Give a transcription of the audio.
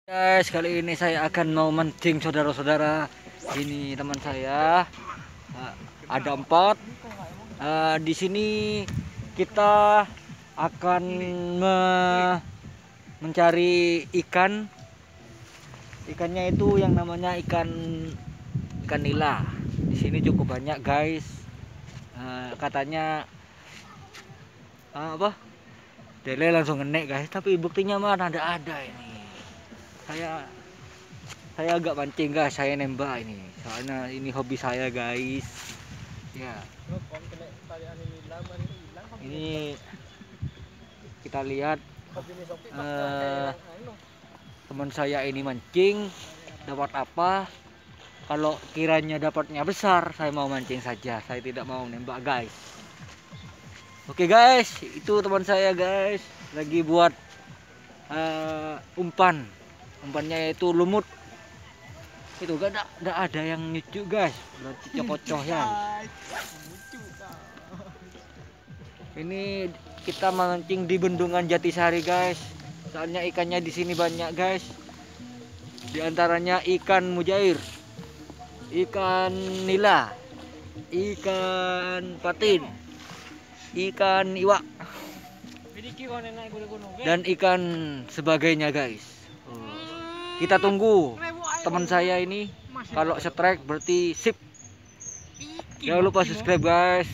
Guys, kali ini saya akan mau mancing saudara-saudara. Ini teman saya, ada 4. Di sini kita akan mencari ikan. Ikannya itu yang namanya ikan nila. Di sini cukup banyak guys. Katanya Dele langsung ngenek guys, tapi buktinya mana ada ini. Saya agak mancing guys, saya nembak ini. Soalnya ini hobi saya guys. Ya. Ini kita lihat teman saya ini mancing dapat apa. Kalau kiranya dapatnya besar, saya mau mancing saja. Saya tidak mau nembak guys. Oke guys, itu teman saya guys lagi buat umpannya yaitu lumut. Itu gak ada yang nyucuk guys, berarti cokocoh ya. Ini kita mancing di bendungan Jatisari guys, soalnya ikannya di sini banyak guys. Di antaranya ikan mujair, ikan nila, ikan patin, ikan iwak, dan ikan sebagainya guys. Kita tunggu teman saya ini, kalau strike berarti sip. Jangan lupa subscribe guys.